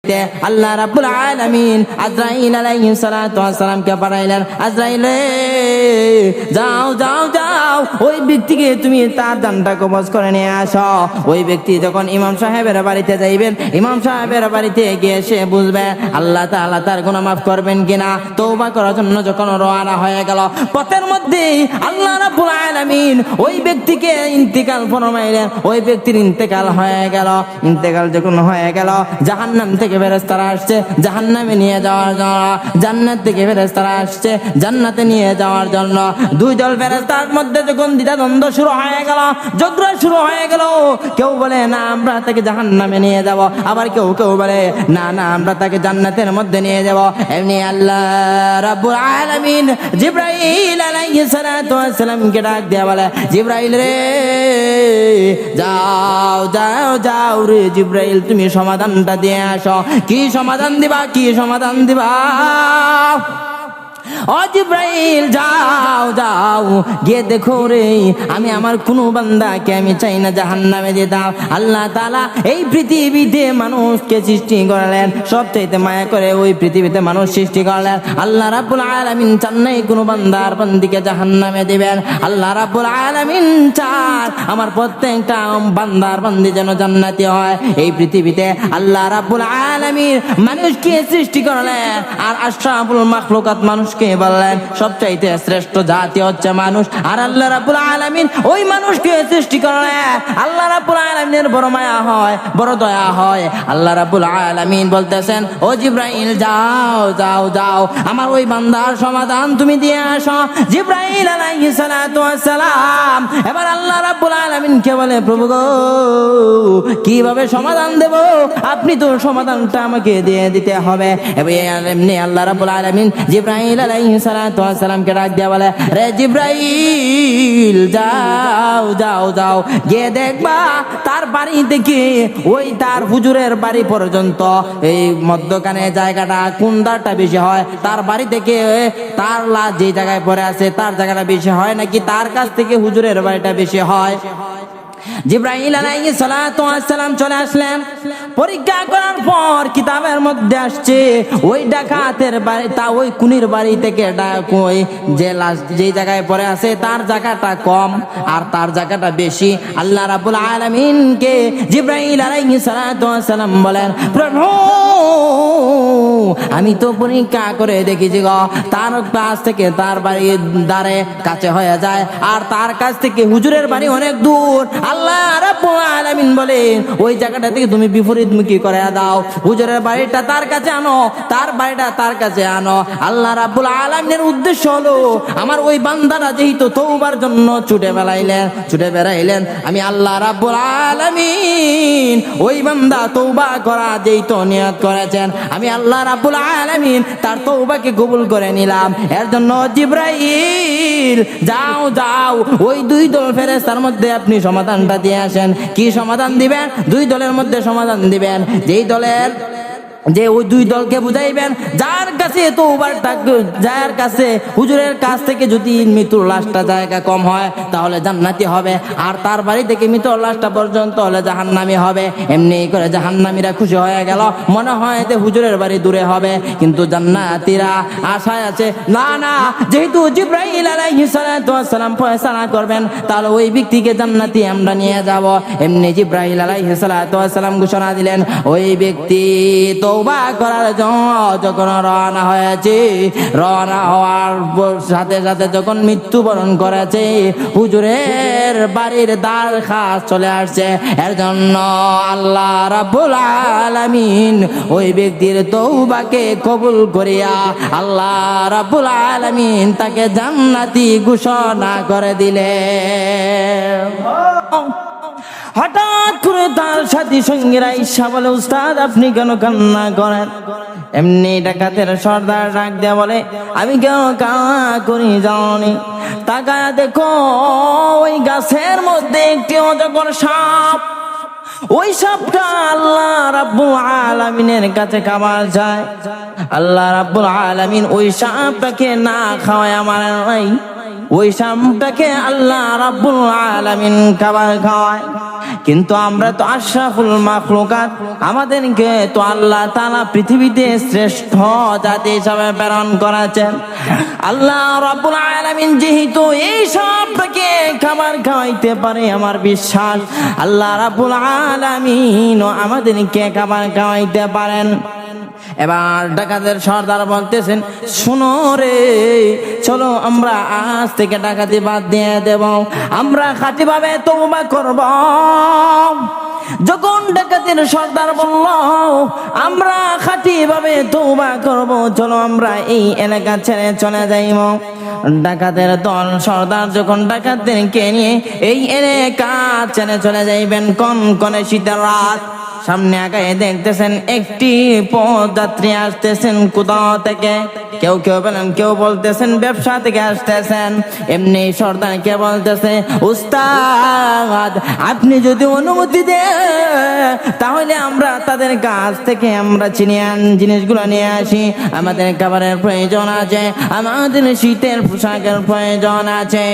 দেখতে আল্লাহ রাব্বুল আলামিন আজরাইল আলাইহিস সালাতু ওয়াস সালামকে পাঠাইলেন। আজরাইল যাও যাও যাও, ওই ব্যক্তিকে তুমি তার জানটা কবজ করে নিয়ে আসো। ওই ব্যক্তি যখন ইমাম সাহেবের বাড়িতে যাইবেন, ইমাম সাহেবের বাড়িতে গিয়ে সে বুঝবে আল্লাহ তাআলা তার গুনাহ মাফ করবেন কিনা। তওবা করার জন্য যখন রওনা হয়ে গেল, পথের মধ্যে আল্লাহ রাব্বুল আলামিন ওই ব্যক্তিকে ইন্তেকাল ফরমাইলেন। ওই ব্যক্তির ইন্তেকাল হয়ে গেল। ইন্তেকাল যখন হয়ে গেল, জাহান্নাম থেকে ফেরেশতারা আসছে জাহান্নামে নিয়ে যাওয়ার জন্য, জান্নাত থেকে ফেরেশতারা আসছে জান্নাতে নিয়ে যাওয়ার জন্য। দুই দল ফেরেশতার মধ্যে যখন দ্বিধাদ্বন্দ্ব শুরু হয়ে গেল, ঝগড়া শুরু হয়ে গেল। কেউ বলে না আমরা তাকে জাহান্নামে নিয়ে যাব, আবার কেউ কেউ বলে না না আমরা তাকে জান্নাতের মধ্যে নিয়ে যাব। এমনি আল্লাহ রাব্বুল আলামিন জিবরাইল আলাইহিস সালাতু ওয়াস সালামকে ডাক দিয়ে বলে, জিবরাইল রে যাও যাও যাও রে জিবরাইল, তুমি সমাধানটা দিয়ে আসো। কি সমাধান দিবা, কি সমাধান দিবা? ও জিবরাইল যাও যাও গিয়ে দেখো রে, আমি আমার কোনো বান্দাকে আমি চাই না জাহান্নামে যেতাম। আল্লাহ তাআলা এই পৃথিবীতে মানুষকে সৃষ্টি করলেন, সবচাইতে মায়া করে ওই পৃথিবীতে মানুষ সৃষ্টি করলেন। আল্লাহ রাব্বুল আলামিন চান নাই কোনো বান্দার বান্দিকে জাহান্নামে দিবেন। আল্লাহ রাব্বুল আলামিন চান আমার প্রত্যেকটা বান্দার বান্দি যেন জান্নাতি হয়। এই পৃথিবীতে আল্লাহ রাব্বুল আলামিন মানুষকে সৃষ্টি করলেন, আর আশরাফুল মাখলুকাত মানুষকে বললেন সবচাইতে শ্রেষ্ঠ জাতি হচ্ছে মানুষ। আর আল্লাহ রাব্বুল আলামিন ওই মানুষকে সৃষ্টি করলেন। আল্লাহ রাব্বুল আলামিনের বড় মায়া হয়, বড় দয়া হয়। আল্লাহ রাব্বুল আলামিন বলতেছেন, ও জিবরাইল যাও যাও যাও আমার ওই বান্দার সমাধান তুমি দিয়ে আসো। জিবরাইল আলাইহিস সালাতু ওয়াস সালাম এবার আল্লাহ রাব্বুল আলামিনকে বলে, প্রভু গো কিভাবে সমাধান দেব? আপনি তো সমাধানটা আমাকে দিয়ে দিতে হবে। এমনি আল্লাহ রাব্বুল আলামিন জিবরাইল আলাইহিস সালাতু ওয়াস সালামকে ডাক দিয়ে বলে, রে জিবরাইল যাও যাও যাও গিয়ে দেখবা তার বাড়ি থেকে ওই তার হুজুরের বাড়ি পর্যন্ত এই মধ্যখানে জায়গাটা কোন দ্বারটা বেশি হয়, তার বাড়ি থেকে তার লাশ যে জায়গায় পড়ে আছে তার জায়গাটা বেশি হয় নাকি তার কাছ থেকে হুজুরের বাড়িটা বেশি হয়। জিবরাইল আলাইহিস সালাতু ওয়াস সালাম চলে আসলেন। পরীক্ষা করার পর কিতাবের মধ্যে আসছে ওই ডাকাতের বাড়ি, তা ওই কুনির বাড়ি থেকে ওই যে লাশ যে জায়গায় পড়ে আছে তার জায়গাটা কম আর তার জায়গাটা বেশি। আল্লাহ রাব্বুল আলামিনকে জিবরাইল আলাইহিস সালাতু ওয়াস সালাম বলেন, প্রভু আমি তো পরীক্ষা করে দেখেছি গো, তার কাছ থেকে তার বাড়ির দ্বারে কাছে হয়ে যায় আর তার কাছ থেকে হুজুরের বাড়ি অনেক দূর। আল্লাহ রাব্বুল আলামিন বলেন ওই জায়গাটা থেকে তুমি বিপরীতমুখী করে দাও, হুজুরের বাড়িটা তার কাছে আনো, তার বাড়িটা তার কাছে আনো। আল্লাহ রাব্বুল আলামিনের উদ্দেশ্য হলো আমার ওই বান্দারা যেহেতু তওবার জন্য ছুটে বেড়াইলেন, আমি আল্লাহ রাব্বুল আলামিন ওই বান্দা তওবা করা যেহেতু নিয়ত করেছেন, আমি আল্লাহ রাব্বুল আলামিন তার তওবাকে কবুল করে নিলাম। এর জন্য জিবরাইল যাও যাও ওই দুই দল ফেরেশতার মধ্যে আপনি সমাধানটা দিয়ে আসেন। কি সমাধান দিবেন? দুই দলের মধ্যে সমাধান দিবেন। যেই দলের যে ওই দুই দলকে বুঝাইবেন যার কাছে তওবাটা, যার কাছে হুজুরের কাছ থেকে যদি মৃত্যুর লাশটা জায়গা কম হয় তাহলে জান্নাতি হবে, আর তার বাড়ি থেকে মৃত্যুর লাশটা পর্যন্ত হলে জাহান্নামী হবে। এমনি করে জাহান্নামীরা খুশি হয়ে গেল, মনে হয় যে হুজুরের বাড়ি দূরে হবে, কিন্তু জান্নাতীরা আশায় আছে না না যেহেতু জিবরাইল আলাইহিস সালাতু ওয়াস সালাম ফয়সালা করবেন তাহলে ওই ব্যক্তিকে জান্নাতি আমরা নিয়ে যাব। এমনি জিবরাইল আলাইহিস সালাতু ওয়াস সালাম ঘোষণা দিলেন, ওই ব্যক্তি তওবা করার জন্য যখন রওনা হয়েছে, রওনা হওয়ার সাথে সাথে যখন মৃত্যুবরণ করেছে হুজুরের বাড়ির দ্বার খাস চলে আসছে। এর জন্য আল্লাহ রাব্বুল আলামিন ওই ব্যক্তির তওবাকে কবুল করিয়া আল্লাহ রাব্বুল আলামিন তাকে জান্নাতি ঘোষণা করে দিলেন। হঠাৎ করে তার সাথী সঙ্গীরা ঈর্ষা বলে, উস্তাদ আপনি কেন কান্না করেন? এমনি ডাকাতের সর্দার ডাক দেয়া বলে, আমি কেন কান্না করি জানি? তাকায়া দেখো ওই গাছের মধ্যে একটি অজগর সাপ, ওই সাপটা আল্লাহ রাব্বুল আলামিনের কাছে খাবার যায়। আল্লাহ রাব্বুল আলামিন ওই সাপটাকে না খাওয়ায় মারে নাই, ওই শামটাকে আল্লাহ রাব্বুল আলামিন খাবার খাওয়ায়। কিন্তু আমরা তো আশরাফুল মাখলুকাত, আমাদেরকে তো আল্লাহ তাআলা পৃথিবীতে শ্রেষ্ঠ জাতি হিসাবে প্রেরণ করেছেন। আল্লাহ রাব্বুল আলামিন যেহেতু এই শামটাকে খাবার খাওয়াইতে পারে, আমার বিশ্বাস আল্লাহ রাব্বুল আলামিন আমাদেরকে খাবার খাওয়াইতে পারেন। এবার ডাকাতের সর্দার বলতেছেন, শোনো রে, চলো আমরা আজ থেকে ডাকাতি বাদ দিয়ে দেব, আমরা খাঁটিভাবে তওবা করব। যখন ডাকাতের সর্দার বলল আমরা খাঁটিভাবে তওবা করব, চলো আমরা এই এলাকা ছেড়ে চলে যাইব, ডাকাতের দল সর্দার যখন ডাকাতদেরকে নিয়ে এই এলাকা ছেড়ে চলে যাইবেন কনকনে শীতের রাত, সামনে আগায় দেখতেছেন একটি পথযাত্রী আসতেছেন কোথাও থেকে, কেউ বলেন, কেউ বলতেছেন ব্যবসা থেকে আসতেছেন। এমনি সর্দারকে বলতেছে, উস্তাদ আপনি যদি অনুমতি দেন তাহলে আমরা তাদের কাছ থেকে আমরা জিনিসগুলো নিয়ে আসি, আমাদের খাবারের প্রয়োজন আছে, আমাদের শীতের পোশাকের প্রয়োজন আছে।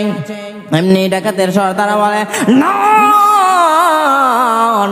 এমনি ডাকাতের সর্দার বলে, না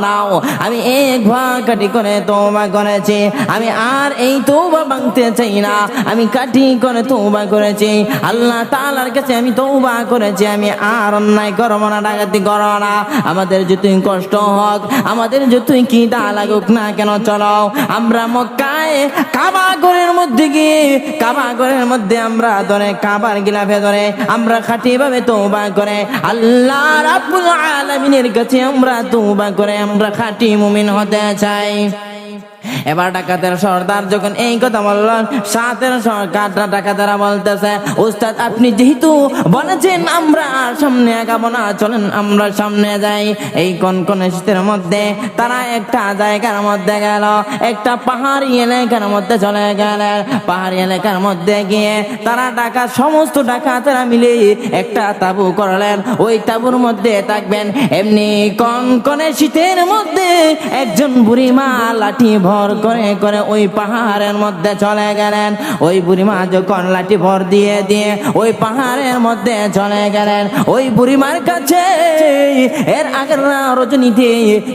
নাও, আমি এক কাটি করে তওবা করেছি, আমি আর এই তওবা ভাঙতে চাই না, আমি কাটি করে তওবা করেছি, আল্লাহ তাআলার কাছে আমি তওবা করেছি, আমি আর অন্যায় করব না, ডাকাতি করব না, আমাদের যতই কষ্ট হোক, আমাদের যতই খিদা লাগুক না কেন, চলো আমরা মক্কায় কাবা ঘরের মধ্যে গিয়ে কাবা ঘরের মধ্যে আমরা ধরে কাবার গিলাফে ধরে আমরা খাঁটিভাবে তওবা করে আল্লাহ রাব্বুল আলামিনের কাছে আমরা তওবা করে আমরা খাঁটি মুমিন হতে চাই। এবার ডাকাতের সর্দার যখন এই কথা বললেন, সাথের সরকারটা ডাকাতেরা বলতেছে, উস্তাদ আপনি যেহেতু বলেছেন আমরা আর সামনে আগাবো না, চলেন আমরা সামনে যাই। এই কনকনে শীতের মধ্যে তারা একটা জায়গার মধ্যে গেল, একটা পাহাড়ি এলাকার মধ্যে চলে গেলেন। পাহাড়ি এলাকার মধ্যে গিয়ে তারা সমস্ত ডাকাতেরা মিলে একটা তাঁবু করলেন, ওই তাঁবুর মধ্যে থাকবেন। এমনি কনকনে শীতের মধ্যে একজন বুড়িমা লাঠি ভর করে করে ওই পাহাড়ের মধ্যে চলে গেলেন। ওই বুড়িমা যখন লাঠি ভর দিয়ে দিয়ে ওই পাহাড়ের মধ্যে চলে গেলেন, ওই বুড়িমার কাছে এর আগের রজনীতে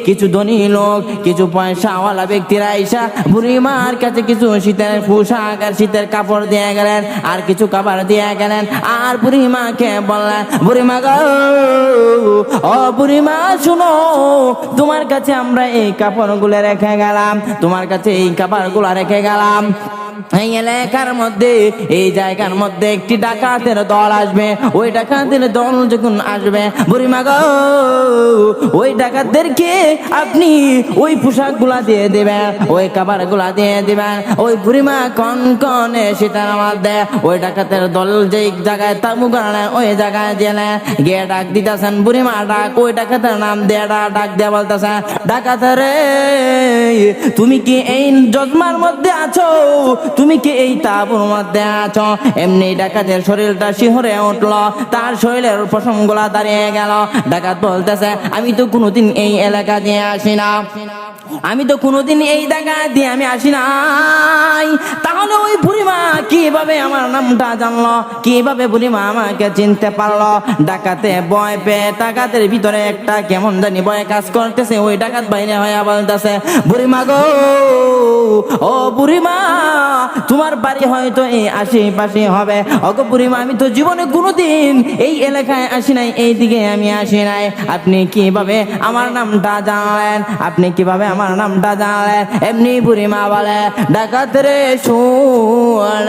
কিছু ধনী লোক, কিছু পয়সাওয়ালা ব্যক্তিরা আইসা বুড়িমার কাছে কিছু শীতের পোশাক আর শীতের কাপড় দিয়ে গেলেন, আর কিছু খাবার দিয়ে গেলেন। আর বুড়িমাকে বললেন, বুড়িমা গো, ও বুড়িমা শুনো, তোমার কাছে আমরা এই কাপড়গুলো রেখে গেলাম, তোমার কাছে এই খাবারগুলো রেখে গেলাম। এই এলাকার মধ্যে এই জায়গার মধ্যে একটি ডাকাতের দল আসবে, ওই ডাকাতের দল যখন আসবে, বুড়িমা গো, ওই ডাকাতদেরকে আপনি ওই পোশাকগুলা দিয়ে দিবেন, ওই খাবারগুলা দিয়ে দিবেন। ওই বুড়িমা কনকনে সেটার মধ্যে ওই ডাকাতের দল যে জায়গায় তাবু গাড়লেন ওই জায়গায় গেলেন, গিয়ে ডাক দিতেছেন, বুড়িমা ডাক, ওই ডাকাতের নাম দিয়ে ডাক দিয়ে বলতেছে, ডাকাতের তুমি কি এই জজমার মধ্যে আছো, তুমি কি এই তাঁবুর মধ্যে আছো? এমনি ডাকাতের শরীরটা শিহরে উঠল, তার শরীরের পশমগুলা দাঁড়িয়ে গেল। ডাকাত বলতেছে, আমি তো কোনোদিন এই এলাকা দিয়ে আসি না, আমি তো কোনোদিন এই জায়গা দিয়ে আমি আসি নাই, তাহলে ওই বুড়িমা কিভাবে আমার নামটা জানলো, কিভাবে বুড়িমা আমাকে চিনতে পারলো? ডাকাতে ভয় পেয়ে ডাকাতের ভিতরে একটা কেমন জানি ভয় কাজ করতেছে। ওই ডাকাত বাইরে হয়ে বলতেছে, বুড়িমা গো, ও বুড়িমা, তোমার বাড়ি হয়তো এই আশেপাশে হবে, ওগো বুড়িমা, আমি তো জীবনে কোনোদিন এই এলাকায় আসি নাই, এই দিকে আমি আসি নাই, আপনি কিভাবে আমার নামটা জানলেন, আপনি কিভাবে আমার নামটা জানলেন? এমনি বুড়িমা বলে, ডাকাত রে শুন,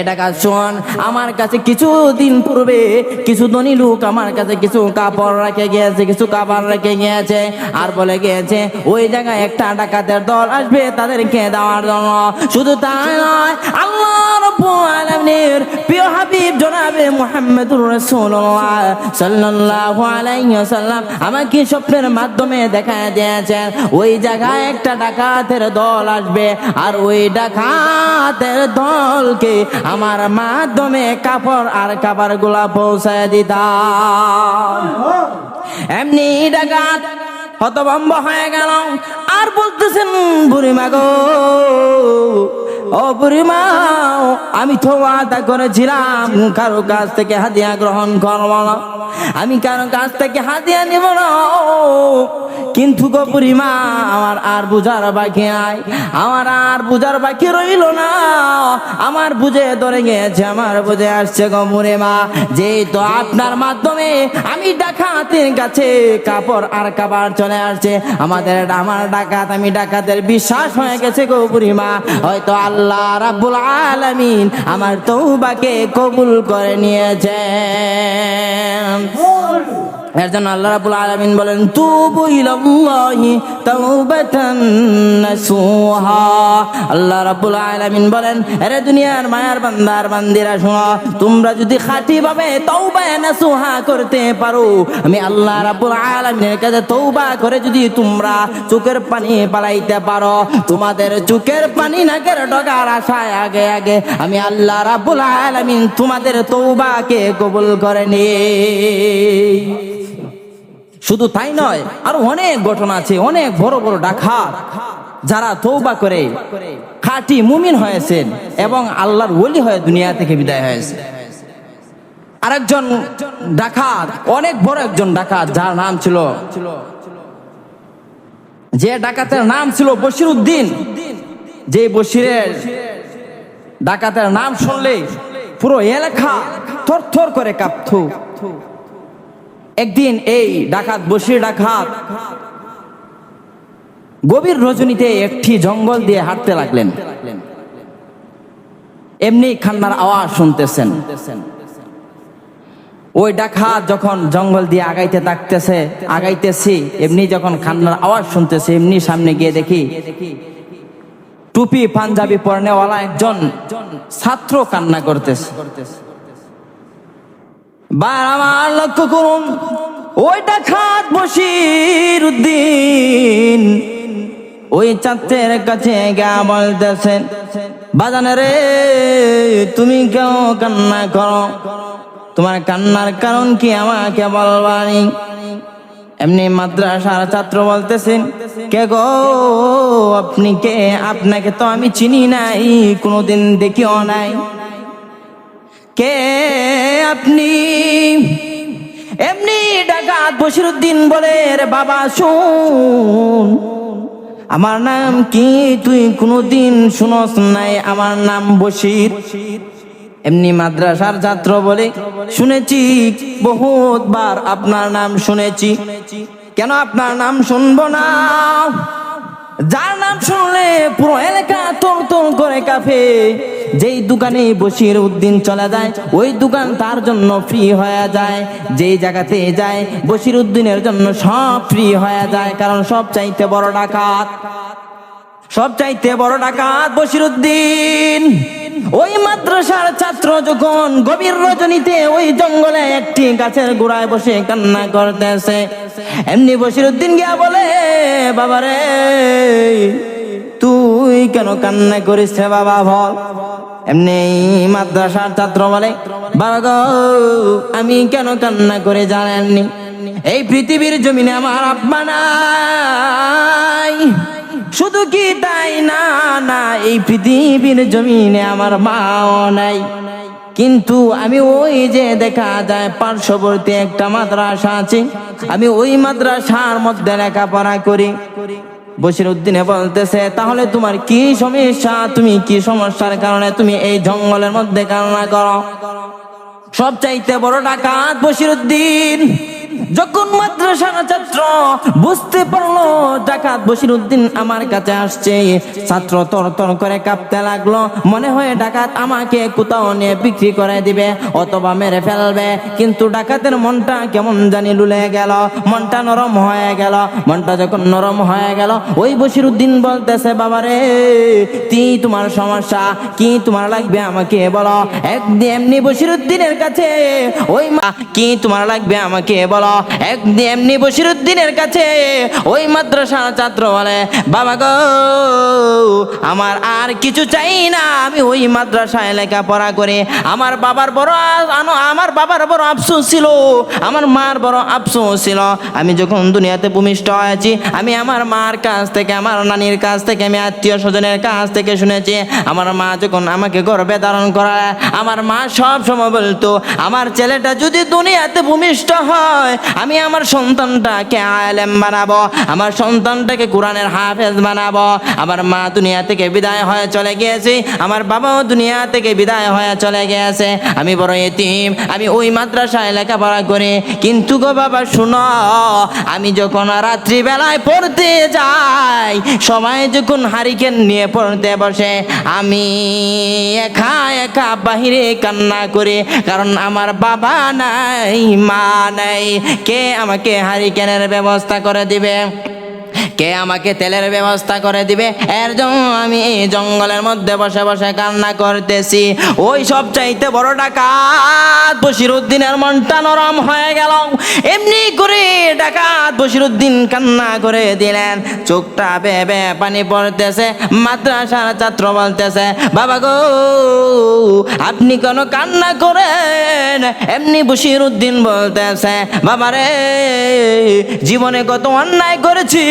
ডাকাত শোন, আমার কাছে কিছুদিন পূর্বে কিছু ধনী লোক আমার কাছে কিছু কাপড় রেখে গিয়েছে, কিছু খাবার রেখে গিয়েছে, আর বলে গিয়েছে ওই জায়গায় একটা ডাকাতের দল আসবে তাদেরকে দেওয়ার জন্য। শুধু তাই নয়, আল্লাহ রাব্বুল আলামিনের প্রিয় হাবিব জনাবে মুহাম্মদুর রাসূলুল্লাহ সাল্লাল্লাহু আলাইহি ওয়াসাল্লাম আমাকে স্বপ্নের মাধ্যমে দেখায় দিয়েছেন ওই জায়গায় একটা ডাকাতের দল আসবে, আর ওই ডাকাতের দলকে আমার মাধ্যমে কাপড় আর খাবার গুলা পৌঁছায় দিতাম। এমনি ডাকাত হতভম্ব হয়ে গেল, আর বলতেছেন, বুড়িমা গো, ও বুড়িমা, আমি তো ওয়াদা করেছিলাম কারো কাছ থেকে হাদিয়া গ্রহণ করব না, আমি কারো কাছ থেকে হাদিয়া নিব না। কিন্তু গো বুড়িমা, আমার আর বুঝার বাকি নাই, আমার আর বুঝার বাকি রইল না, আমার বুঝে ধরে গেছে, আমার বুঝে আসছে গো বুড়িমা, যে তো আপনার মাধ্যমে আমি ডাকাতের কাছে কাপড় আর কাপড় চলে আসছে, আমার ডাকাত, আমি ডাকাতের বিশ্বাস হয়ে গেছে গো বুড়িমা। হয়তো আল্লাহ রাব্বুল আলামিন আমার তওবাকে কবুল করে নিয়েছেন। এর জন্য আল্লাহ রাব্বুল আলামিন বলেন, তুবু ইলাল্লাহি তাওবাতান নাসুহা। আল্লাহ রাব্বুল আলামিন বলেন, আরে দুনিয়ার মায়ার বান্দার বান্দিরা শোনো, তোমরা যদি খাঁটিভাবে তওবা নাসুহা করতে পারো, আমি আল্লাহ রাব্বুল আলামিনের কাছে তওবা করে যদি তোমরা চোখের পানি পালাইতে পারো, তোমাদের চোখের পানি নাকের ডগার আশায় আগে আগে আমি আল্লাহ রাব্বুল আলামিন তোমাদের তওবাকে কবুল করে নিই। শুধু তাই নয়, আর অনেক ঘটনা আছে, অনেক বড় বড় ডাকাত যারা তওবা করে খাঁটি মুমিন হয়েছেন এবং আল্লাহর ওলি হয়ে দুনিয়া থেকে বিদায় হয়েছে। আরেকজন ডাকাত, অনেক বড় একজন ডাকাত, যার নাম ছিল, যে ডাকাতের নাম ছিল বশিরউদ্দিন। যে বশিরের ডাকাতের নাম শুনলে পুরো এলাকা থরথর করে কাঁপত। একদিন এই ডাকাত, বশির ডাকাত, গভীর রজনীতে একটি জঙ্গল দিয়ে হাঁটতে লাগলেন। এমনি কান্নার আওয়াজ শুনতেছেন। ওই ডাকাত যখন জঙ্গল দিয়ে আগাইতেছি, এমনি যখন কান্নার আওয়াজ শুনতেছে, এমনি সামনে গিয়ে দেখি টুপি পাঞ্জাবি পরনেওয়ালা একজন ছাত্র কান্না করতেছে। আমার লক্ষ্য করুন, ওই ডাকাত বশিরউদ্দিন ওই ছাত্রের কাছে গা বলতেছেন, বাজানে রে, তুমি কেন কান্না করো? তোমার কান্নার কারণ কি আমাকে বলবানি? এমনি মাদ্রাসার ছাত্র বলতেছেন, কে গো আপনি কে? আপনাকে তো আমি চিনি নাই, কোনোদিন দেখিও নাই। কে আপনি? এমনি ডাকাত বশিরউদ্দিন বলে, রে বাবা শুন, আমার নাম কি তুই কোনোদিন শুনস নাই? আমার নাম বশির। এমনি মাদ্রাসার ছাত্র বলে, শুনেছি বহুতবার আপনার নাম শুনেছি, কেন আপনার নাম শুনবো না? যার নাম শুনলে পুরো এলাকা তোল করে কাঁপে। যেই দোকানে বশিরউদ্দিন চলে যায়, ওই দোকান তার জন্য ফ্রি হয়ে যায়। যেই জায়গাতে যায় বশিরউদ্দিনের জন্য সব ফ্রি হয়ে যায়, কারণ সব চাইতে বড় ডাকাত বশিরউদ্দিন। ওই মাদ্রাসার ছাত্র যখন গভীর রজনীতে ওই জঙ্গলে একটি গাছের গোড়ায় বসে কান্না করতেছে, এমনি বশিরউদ্দিন গিয়া বলে, বাবারে তুই কেন কান্না করিস রে বাবা, বল। এমনি মাদ্রাসার ছাত্র বলে, বাবা গো, আমি কেন কান্না করে জানেননি? এই পৃথিবীর জমিনে আমার আব্বা নাই, শুধু কি তাই না, এই পৃথিবীর জমিনে আমার মাও নাই, কিন্তু আমি ওই যে দেখা যায় পার্শ্ববর্তী একটা মাদ্রাসা আছে, আমি ওই মাদ্রাসার মধ্যে লেখাপড়া করি। বশিরউদ্দিনে বলতেছে, তাহলে তোমার কি সমস্যা? তুমি কি সমস্যার কারণে তুমি এই জঙ্গলের মধ্যে কান্না করো? সব চাইতে বড় ডাকাত বশিরউদ্দিন। যখন মাদ্রাসার ছাত্র বুঝতে পারলো ডাকাত বশিরউদ্দিন আমার কাছে আসছে, ছাত্র তরতর করে কাঁপতে লাগলো। মনে হয় ডাকাত আমাকে কোথাও নিয়ে বিক্রি করে দিবে অথবা মেরে ফেলবে। কিন্তু ডাকাতের মনটা কেমন জানি লুলে গেল, মনটা নরম হয়ে গেল। মনটা যখন নরম হয়ে গেল, ওই বশিরউদ্দিন বলতেছে, বাবারে তোমার সমস্যা কি, তোমার লাগবে আমাকে বলো। এমনি বশিরউদ্দিনের কাছে ওই কি তোমার লাগবে আমাকে বলো। এমনি বশিরউদ্দিনের কাছে ওই মাদ্রাসার ছাত্র বলে, বাবা গো, আমার আর কিছু চাই না, আমি ওই মাদ্রাসায় লেখাপড়া করে আমার বাবার বড় আফসোস ছিল, আমার মার বড় আফসোস ছিল। আমি যখন দুনিয়াতে ভূমিষ্ঠ হয়েছি, আমি আমার মার কাছ থেকে, আমার নানির কাছ থেকে, আমি আত্মীয় স্বজনের কাছ থেকে শুনেছি, আমার মা যখন আমাকে গর্ভে ধারণ করায়, আমার মা সব সময় বলতো, আমার ছেলেটা যদি দুনিয়াতে ভূমিষ্ঠ হয়, আমি আমার সন্তানটাকে আলেম বানাবো, আমার সন্তানটাকে কোরআনের হাফেজ বানাবো। আমার মা দুনিয়া থেকে বিদায় হয়ে চলে গিয়েছে, আমার বাবাও দুনিয়া থেকে বিদায় হয়ে চলে গিয়েছে, আমি বড় এতিম, আমি ওই মাদ্রাসায় লেখাপড়া করি। কিন্তু গো বাবা শুনো, আমি যখন রাত্রিবেলায় পড়তে যাই, সবাই যখন হারিকেন নিয়ে পড়তে বসে, আমি একা একা বাহিরে কান্না করি, কারণ আমার বাবা নাই, মা নাই। কে আমাকে হারিকেনের ব্যবস্থা করে দিবে? কে আমাকে তেলের ব্যবস্থা করে দিবে? এর জন্য আমি এই জঙ্গলের মধ্যে বসে বসে কান্না করতেছি। ওই সব চাইতে বড় ডাকাত বশিরউদ্দিনের মনটা নরম হয়ে গেল। এমনি করে ডাকাত বশিরউদ্দিন কান্না করে দিলেন, চোখটা বেয়ে পানি পড়তেছে। মাদ্রাসার ছাত্র বলতেছে, বাবা গো আপনি কেন কান্না করেন? এমনি বশিরউদ্দিন বলতেছে, বাবারে জীবনে কত অন্যায় করেছি,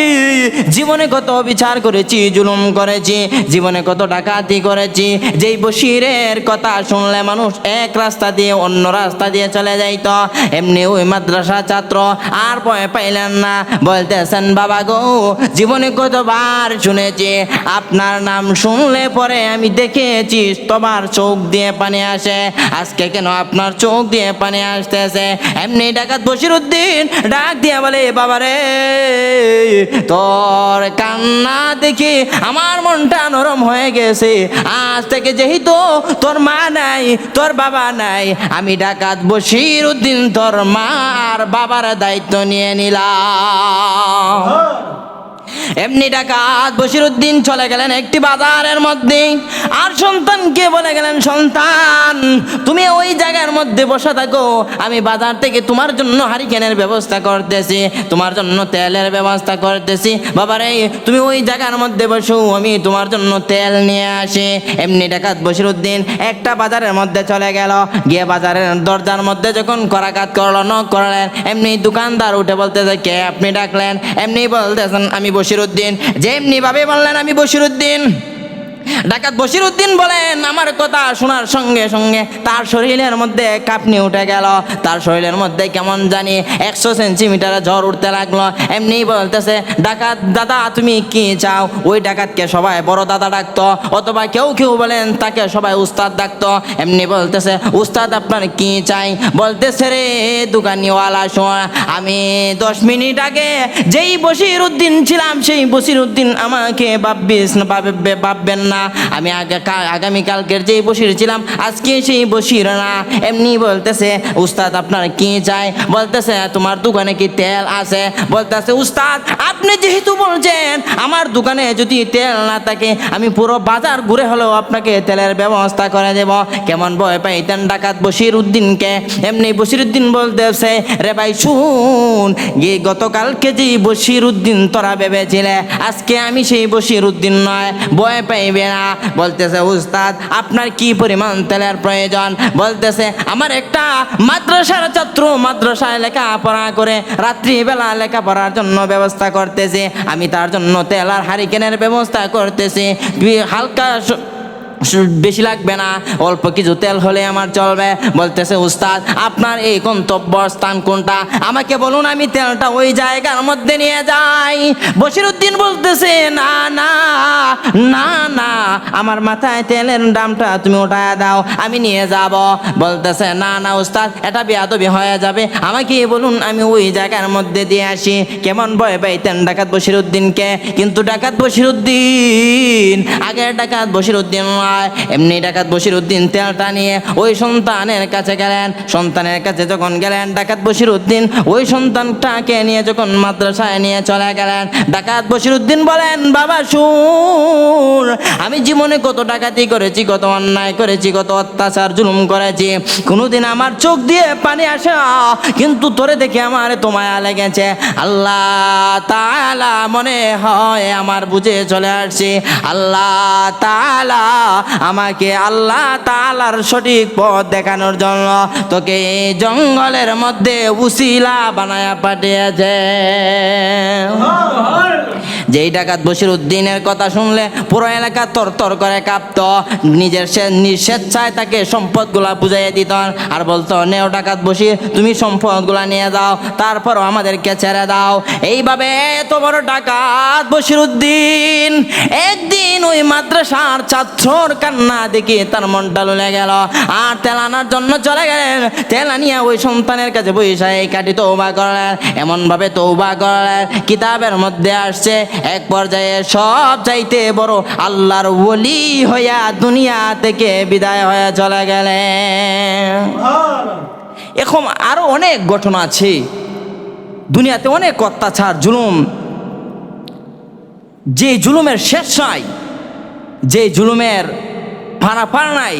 জীবনে কত বিচার করেছি, জুলুম করেছি, জীবনে কত ডাকাতি করেছি। যেই বশিরের কথা শুনলে মানুষ এক রাস্তা দিয়ে অন্য রাস্তা দিয়ে চলে যাইত, এমনি ওই মাদ্রাসা ছাত্র আর ভয় পাইলেন না। বলতেছেন, বাবা গো জীবনে কতবার শুনেছি, আপনার নাম শুনলে পরে আমি দেখেছি তোমার চোখ দিয়ে পানি আসে, আজকে কেন আপনার চোখ দিয়ে পানি আসতেছে? এমনি ডাকাত বশিরউদ্দিন ডাক দিয়ে বলে, বাবারে তোর কান্না দেখি আমার মনটা নরম হয়ে গেছে। আজ থেকে যেহেতু তোর মা নাই, তোর বাবা নাই, আমি ডাকাত বশিরউদ্দিন তোর মা আর বাবার দায়িত্ব নিয়ে নিলাম। এমনি ডাকাত বশিরউদ্দিন চলে গেলেন একটি বাজারের মধ্যে, আর সন্তানকে বলে গেলেন, সন্তান তুমি ওই জায়গার মধ্যে বসে থাকো, আমি বাজার থেকে তোমার জন্য হারিকেনের ব্যবস্থা করতেছি, তোমার জন্য তেলের ব্যবস্থা করতেছি। বাবারে তুমি ওই জায়গার মধ্যে বসো, আমি তোমার জন্য তেল নিয়ে আসি। এমনি ডাকাত বশিরউদ্দিন একটা বাজারের মধ্যে চলে গেল, গিয়ে বাজারের দরজার মধ্যে যখন করাঘাত করলো, নক করলেন, এমনি দোকানদার উঠে বলতেছে, কে আপনি ডাকলেন? এমনি বলতেছেন, আমি বশিরউদ্দিন। যেমনি ভাবে বললেন আমি বশিরউদ্দিন, ডাকাত বশিরউদ্দিন বলেন, আমার কথা শোনার সঙ্গে সঙ্গে তার শরীরের মধ্যে কাঁপুনি উঠে গেল, তার শরীরের মধ্যে কেমন জানি 100 সেন্টিমিটার জ্বর উঠতে লাগলো। এমনি বলতেছে, ডাকাত দাদা তুমি কি চাও? ওই ডাকাতকে সবাই বড় দাদা ডাকতো, অথবা কেউ কেউ বলেন তাকে সবাই উস্তাদ ডাকতো। এমনি বলতেছে, উস্তাদ আপনার কি চাই? বলতেছে, রে দোকানিওয়ালা শোন, আমি 10 মিনিট আগে যেই বশিরউদ্দিন ছিলাম, সেই বশিরউদ্দিন আমাকে ভাববেন না, আমি আগামীকালকের যেই বশির ছিলাম, আজকে সেই বশির না। এমনি বলতেছে, উস্তাদ আপনার কি চাই? বলতেছে, তোমার দোকানে কি তেল আছে? বলতেছে, উস্তাদ আপনি যেহেতু বলছেন, আমার দোকানে যদি তেল না থাকে, আমি পুরো বাজার ঘুরে হলেও আপনাকে তেলের ব্যবস্থা করে দেব। কেমন ভয় পাইতেন ডাকাত বশিরউদ্দিনকে। এমনি বশিরউদ্দিন বলতেছে, রে ভাই শুন, গিয়ে গতকালকে যেই বশিরউদ্দিন তোরা ভেবেছিলে, আজকে আমি সেই বশিরউদ্দিন নয়, ভয় পাইবে না। বলতেছে, উস্তাদ আপনার কি পরিমাণ তেলের প্রয়োজন? বলতেছে, আমার একটা মাদ্রাসার ছাত্র মাদ্রাসায় লেখাপড়া করে রাত্রিবেলা লেখাপড়ার জন্য ব্যবস্থা করতেছে, আমি তার জন্য তেল আর হারিকেনের ব্যবস্থা করতেছি, হালকা বেশি লাগবে না, অল্প কিছু তেল হলে আমার চলবে। বলতেছে, উস্তাদ আপনার এই গন্তব্য স্থান কোনটা? আমাকে বলুন, আমি তেলটা ওই জায়গার মধ্যে নিয়ে যাই। বশিরউদ্দিন বলতেছে, না না না না, আমার মাথায় তেলের দামটা তুমি উঠায় দাও, আমি নিয়ে যাব। বলতেছে, না না উস্তাদ, এটা বেয়াদবি হয়ে যাবে, আমাকে বলুন আমি ওই জায়গার মধ্যে দিয়ে আসি। কেমন ভয় পাইতেন ডাকাত বশিরউদ্দিনকে। কিন্তু ডাকাত বশিরউদ্দিন আগের ডাকাত বশিরউদ্দিন, এমনি ডাকাত বশিরউদ্দিন তেলটা নিয়ে ওই সন্তানের কাছে গেলেন। সন্তানের কাছে যখন গেলেন, ডাকাত বশিরউদ্দিন ওই সন্তানটাকে নিয়ে যখন মাদ্রাসায় নিয়ে চলে গেলেন, ডাকাত বশিরউদ্দিন বলেন, বাবা শুন, আমি জীবনে কত ডাকাতি করেছি, কত অন্যায় করেছি, কত অত্যাচার জুলুম করেছি, কোনোদিন আমার চোখ দিয়ে পানি আসে না, কিন্তু তোরে দেখে আমার তো মায়া লেগেছে। আল্লাহ তাআলা মনে হয় আমার বুঝে চলে আসছে। আল্লাহ তাআলা আমাকে আল্লাহ তাআলার সঠিক পথ দেখানোর জন্য তোকে এই জঙ্গলের মধ্যে উসিলা বানায়া পাঠিয়েছে। যেই ডাকাত বশিরউদ্দিনের কথা শুনলে পুরো এলাকা তরতর করে কাঁপতো। নিজের স্বেচ্ছায় তাকে সম্পদগুলা বুঝাইয়ে দিত আর বলতো, নেও ডাকাত বশির, তুমি সম্পদগুলা নিয়ে যাও, তারপরও আমাদেরকে ছেড়ে দাও। এইভাবে এত বড় ডাকাত বশিরউদ্দিন একদিন ওই মাদ্রাসার ছাত্রর কান্না দেখে তার মনটা লুলে গেল, আর তেল আনার জন্য চলে গেলেন। তেল আনিয়া ওই সন্তানের কাছে বইসা এই কাটি তওবা করলেন, এমনভাবে তওবা করলেন কিতাবের মধ্যে আসছে এক পর্যায়ে সব চাইতে বড় আল্লাহর ওলি হইয়া দুনিয়া থেকে বিদায় হয়ে চলে গেলেন। এখন আরো অনেক ঘটনা আছে, দুনিয়াতে অনেক অত্যাচার জুলুম, যে জুলুমের শেষ নাই, যে জুলুমের ফাড়াফাড় নাই।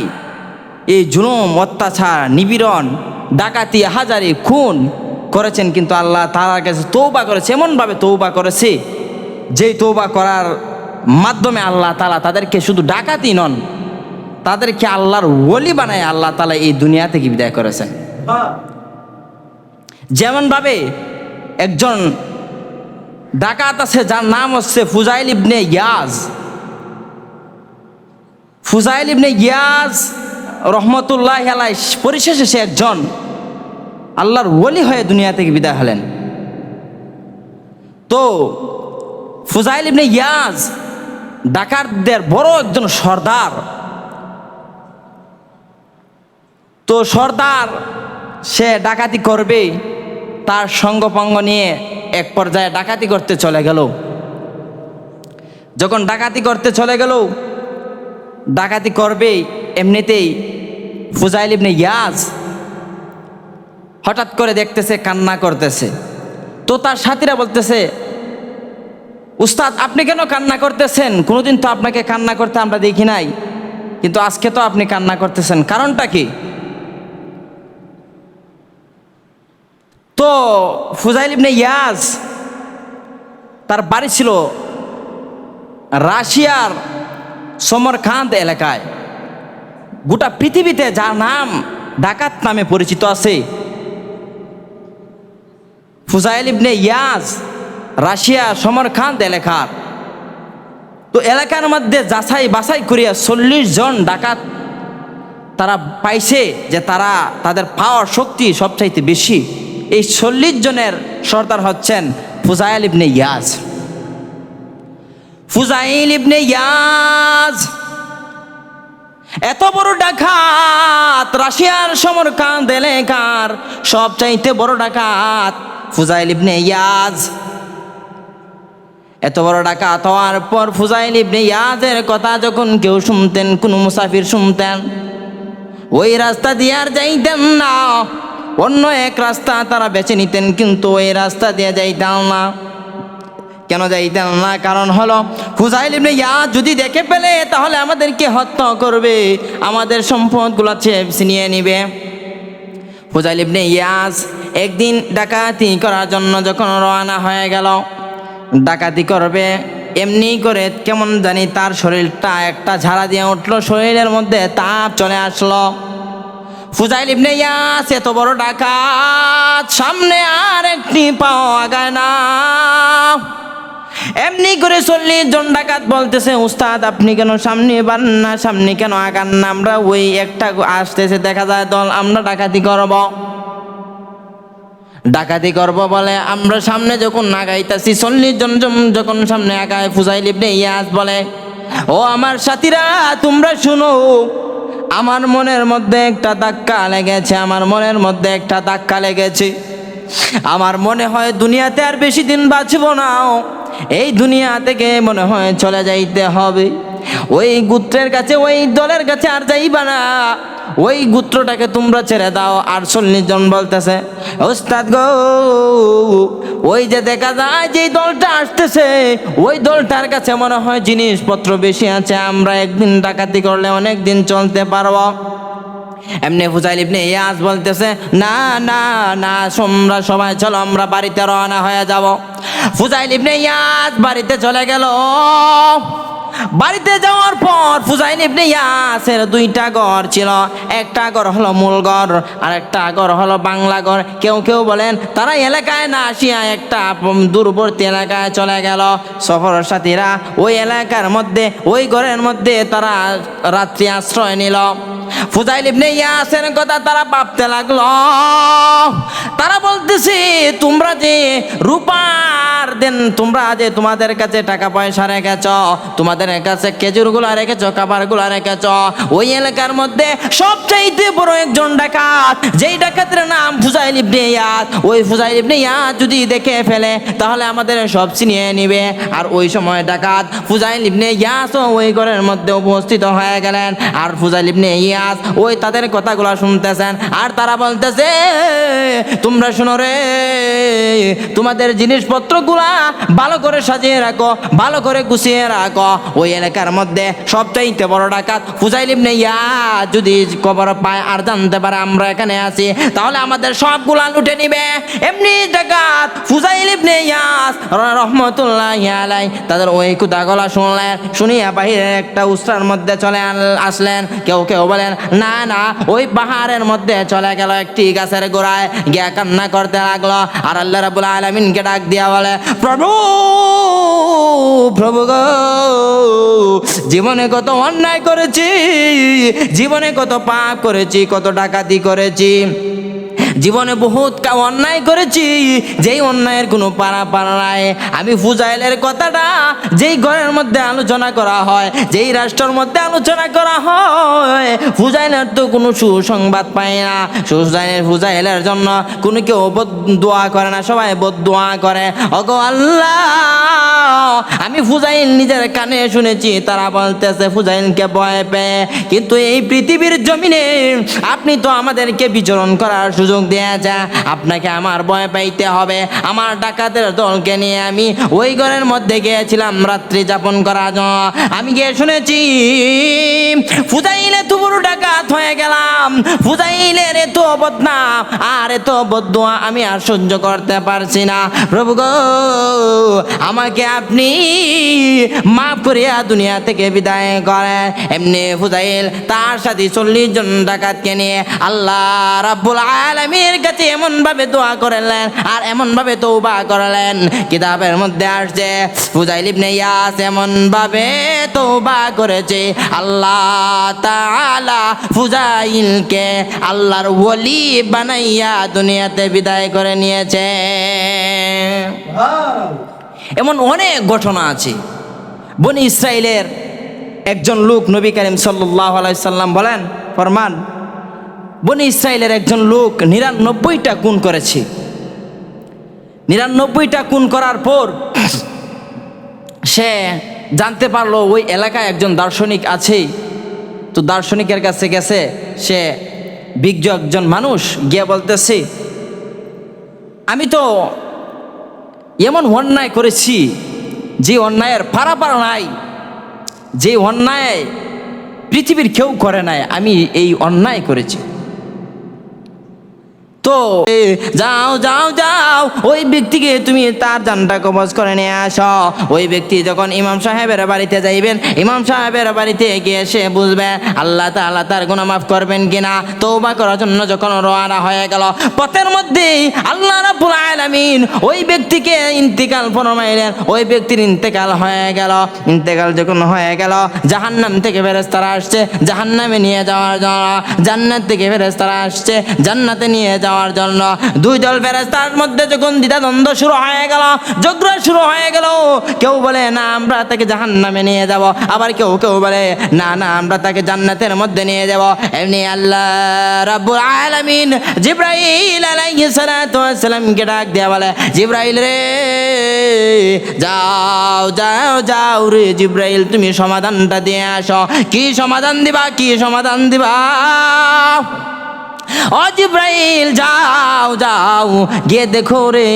এই জুলুম, অত্যাচার, নিপীড়ন, ডাকাতি, হাজারি, খুন করেছেন, কিন্তু আল্লাহ তাআলার কাছে তওবা করেছে, এমনভাবে তওবা করেছে যেই তওবা করার মাধ্যমে আল্লাহ তাআলা তাদেরকে শুধু ডাকাতি নন, তাদেরকে আল্লাহর ওলি বানায় আল্লাহ তাআলা এই দুনিয়া থেকে বিদায় করেছেন। যেমনভাবে একজন ডাকাত আছে যার নাম হচ্ছে ফুজাইল ইবনে ইয়াজ। ফুজাইল ইবনে ইয়াজ রহমতুল্লাহ আলাইহি পরিশেষে সে একজন আল্লাহর ওলি হয়ে দুনিয়া থেকে বিদায় হলেন। তো ফুজাইল ইবনে ইয়াজ ডাকাতদের বড় একজন সর্দার। তো সর্দার সে ডাকাতি করবে, তার সঙ্গপঙ্গ নিয়ে এক পর্যায়ে ডাকাতি করতে চলে গেল। যখন ডাকাতি করতে চলে গেল, ডাকাতি করবে এমনিতেই ফুজাইল ইবনে ইয়াজ হঠাৎ করে দেখতেছে কান্না করতেছে। তো তার সাথীরা বলতেছে, উস্তাদ আপনি কেন কান্না করতেছেন? কোনোদিন তো আপনাকে কান্না করতে আমরা দেখি নাই, কিন্তু আজকে তো আপনি কান্না করতেছেন, কারণটা কি? তো ফুজাইল ইবনে ইয়াজ তার বাড়ি ছিল রাশিয়ার সমরকান্দ এলাকায়। গোটা পৃথিবীতে যার নাম ডাকাত নামে পরিচিত আছে, ফুজাইল ইবনে ইয়াজ রাশিয়া সমরকান্দ এলাকার। তো এলাকার মধ্যে যাচাই বাছাই করিয়া 40 জন ডাকাত তারা পাইছে যে তারা তাদের পাওয়ার শক্তি সবচাইতে বেশি। এই 40 জনের সর্দার হচ্ছেন ফুজাইল ইবনে ইয়াজ। ফুজাইল ইবনে ইয়াজ এত বড় ডাকাত, রাশিয়ার সমরকান্দ এলাকার সবচাইতে বড় ডাকাত ফুজাইল ইবনে ইয়াজ। এত বড় ডাকাত হওয়ার পর ফুজাইল ইবনে ইয়াজের কথা যখন কেউ শুনতেন, কোনো মুসাফির শুনতেন, ওই রাস্তা দিয়ে আর যাইতেন না, অন্য এক রাস্তা তারা বেছে নিতেন, কিন্তু ওই রাস্তা দিয়ে যাইতেন না। কেন যাইতেন না? কারণ হলো ফুজাইল ইবনে ইয়াজ যদি দেখে ফেলে তাহলে আমাদেরকে হত্যা করবে, আমাদের সম্পদগুলো ছিনিয়ে নিবে। ফুজাইল ইবনে ইয়াজ একদিন ডাকাতি করার জন্য যখন রওনা হয়ে গেল, ডাকাতি করবে, এমনি করে কেমন জানি তার শরীরটা একটা ঝাড়া দিয়ে উঠলো, শরীরের মধ্যে তাপ চলে আসলো। ফুজাইল ইবনে ইয়াজ এত বড় ডাকাত, সামনে আর একটি পাও আগায় না। এমনি করে 40 জন ডাকাত বলতেছে, উস্তাদ আপনি কেন সামনে বাড়েন না, সামনে কেন আগান না? আমরা ওই একটা আসতেছে দেখা যায় দল, আমরা ডাকাতি করব। ডাকাতি করব বলে আমরা সামনে যখন আগাইতাছি, 40 জন যখন সামনে আগায়, ফুজাইল ইবনে ইয়াজ বলে, ও আমার সাথীরা তোমরা শুনো, আমার মনের মধ্যে একটা ধাক্কা লেগেছে, আমার মনের মধ্যে একটা ধাক্কা লেগেছে। আমার মনে হয় দুনিয়াতে আর বেশি দিন বাঁচব না, এই দুনিয়া থেকে মনে হয় চলে যাইতে হবে। ওই গোত্রের কাছে, ওই দলের কাছে আর যাইবা না, ওই গোত্রটাকে তোমরা ছেড়ে দাও। 48 জন বলতেছে, ওস্তাদ গো, ওই যে দেখা যায় যে দলটা আসতেছে ওই দলটার কাছে মনে হয় জিনিসপত্র বেশি আছে, আমরা একদিন ডাকাতি করলে অনেক দিন চলতে পারবো। এমনি ফুজাইল ইবনে ইয়াস বলতেছে, না না না, তোমরা সবাই চলো, আমরা বাড়িতে রওনা হয়ে যাব। ফুজাইল ইবনে ইয়াস বাড়িতে চলে গেল। বাড়িতে যাওয়ার পর ফুজাইল ইবনে ইয়াসের 2টা ঘর ছিল। একটা ঘর হলো মূল ঘর, আর একটা ঘর হলো বাংলা ঘর। কেউ কেউ বলেন তারা এলাকায় না আসিয়া একটা দূরবর্তী এলাকায় চলে গেল। সফর সাথীরা ওই এলাকার মধ্যে ওই ঘরের মধ্যে তারা রাত্রি আশ্রয় নিল। ফুজাইল ইবনে ইয়াসের কথা তারা ভাবতে লাগলো। তারা বলতেছে, তোমরা যে রূপার দেন, তোমরা যে তোমাদের কাছে টাকা পয়সা রেখেছ, তোমাদের কাছে খেজুরগুলা রেখেছ, খাবারগুলা রেখেছ, ওই এলাকার মধ্যে সবচাইতে বড় একজন ডাকাত, যেই ডাকাতের নাম ফুজাইল ইবনে ইয়াস, ওই ফুজাইল ইবনে ইয়াস যদি দেখে ফেলে তাহলে আমাদের সব ছিনিয়ে নিবে। আর ওই সময় ডাকাত ফুজাইল ইবনে ইয়াসও ওই ঘরের মধ্যে উপস্থিত হয়ে গেলেন। আর ফুজাইল ইবনে ইয়াস ওই তাদের কথাগুলো শুনতেছেন, আর তারা বলতেছে, তোমরা শোনো রে, তোমাদের জিনিসপত্রগুলা ভালো করে সাজিয়ে রাখো, ভালো করে গুছিয়ে রাখো। ওই এলাকার মধ্যে সবচাইতে বড় ডাকাত ফুজাইল ইবনে ইয়াস যদি খবর পায় আর জানতে পারে আমরা এখানে আছি, তাহলে আমাদের সবগুলা লুটে নিবে। এমনি ডাকাত ফুজাইল ইবনে ইয়াস রহমতুল্লাহি আলাইহি তাদের ওই কথাগুলো শুনলেন, শুনিয়া বাহিরের একটা উস্তার মধ্যে চলে আসলেন। কেউ কেউ বলেন না না, ওই পাহাড়ের মধ্যে চলে গেল, একটি গাছের গোড়ায় গিয়া কান্না করতে লাগলো। আর আল্লাহ রাব্বুল আলামিনকে ডাক দিয়া বলে, প্রভু প্রভু গো, জীবনে কত অন্যায় করেছি, জীবনে কত পাপ করেছি, কত ডাকাতি করেছি, জীবনে বহুত অন্যায় করেছি, যেই অন্যায়ের কোনো পারা নাই। আমি ফুজাইলের কথাটা যেই ঘরের মধ্যে আলোচনা করা হয়, যেই রাষ্ট্রের মধ্যে আলোচনা করা হয়, ফুজাইলের তো কোনো সুসংবাদ পায় না। ফুজাইলের জন্য কোনো কেউ দোয়া করে না, সবাই বদদোয়া করে। ওগো আল্লাহ, আমি ফুজাইল নিজের কানে শুনেছি তারা বলতেছে ফুজাইলকে ভয় পেয়ে, কিন্তু এই পৃথিবীর জমিনে আপনি তো আমাদেরকে বিচরণ করার সুযোগ দিয়েছে, আপনাকে আমার ভয় পাইতে হবে। আমার ডাকাতের দলকে নিয়ে আমি ওই ঘরের মধ্যে গিয়েছিলাম রাত্রি যাপন করার জন্য। আমি গিয়ে শুনেছি ফুজাইল এত বড় ডাকাত হয়ে গেলাম, ফুজাইলের এত বদনাম আর এত বদদোয়া আমি আর সহ্য করতে পারছি না। প্রভু গো, আমাকে আপনি মাফ করিয়া দুনিয়া থেকে বিদায় করেন। এমনি ফুজাইল তার সাথে 40 জন ডাকাতকে নিয়ে আল্লাহ রাব্বুল আলামিনের কাছে এমন ভাবে দোয়া করলেন আর এমন ভাবে তওবা করলেন, কিতাবের মধ্যে আসছে ফুজাইল ইবনে ইয়াস এমন ভাবে তওবা করেছে, আল্লাহ তাআলা ফুজাইলকে আল্লাহর ওলি বানাইয়া দুনিয়াতে বিদায় করে নিয়েছে। এমন অনেক ঘটনা আছে। বনি ইসরাইলের একজন লোক, নবী করিম সাল্লাল্লাহু আলাইহি সাল্লাম বলেন, ফরমান, বনি ইসরাইলের একজন লোক 99টা খুন করেছে। 99টা খুন করার পর সে জানতে পারলো ওই এলাকায় একজন দার্শনিক আছে। তো দার্শনিকের কাছে গেছে, সে বিজ্ঞ একজন মানুষ, গিয়ে বলতেছে, আমি তো এমন অন্যায় করেছি যে অন্যায়ের পারাপার নাই, যে অন্যায় পৃথিবীর কেউ করে নাই, আমি এই অন্যায় করেছি। তো যাও যাও যাও, ওই ব্যক্তিকে তুমি তার জানটা কবজ করে নিয়ে আসো। ওই ব্যক্তি যখন ইমাম সাহেবের বাড়িতে যাইবেন, ইমাম সাহেবের বাড়িতে গিয়ে সে বুঝবে আল্লাহ তাআলা তার গুনাহ মাফ করবেন কিনা। তওবা করার জন্য যখন রওনা হয়ে গেল, পথের মধ্যেই আল্লাহ রাব্বুল আলামিন ওই ব্যক্তিকে ইন্তেকাল ফরমাইলেন। ওই ব্যক্তির ইন্তেকাল হয়ে গেল। ইন্তেকাল যখন হয়ে গেল, জাহান্নাম থেকে ফেরেশতারা আসছে জাহান্নামে নিয়ে যাওয়ার জন্য, জান্নাত থেকে ফেরেশতারা আসছে জান্নাতে নিয়ে যাওয়ার জন্য। দুই দল ফেরেশতার মধ্যে যখন দ্বিধাদ্বন্দ্ব শুরু হয়ে গেল, ঝগড়া শুরু হয়ে গেল, কেউ বলে না আমরা তাকে জাহান্নামে নিয়ে যাব, আবার কেউ কেউ বলে না না আমরা তাকে জান্নাতের মধ্যে নিয়ে যাব। এমনি আল্লাহ রাব্বুল আলামিন জিবরাইল আলাইহিস সালাতু ওয়াস সালামকে ডাক দেয়া বলে, জিবরাইল রে, যাও যাও যাও রে জিব্রাইল, তুমি সমাধানটা দিয়ে আসো। কি সমাধান দিবা, কি সমাধান দিবা? ও জিব্রাইল যাও যাও গিয়ে দেখো রে,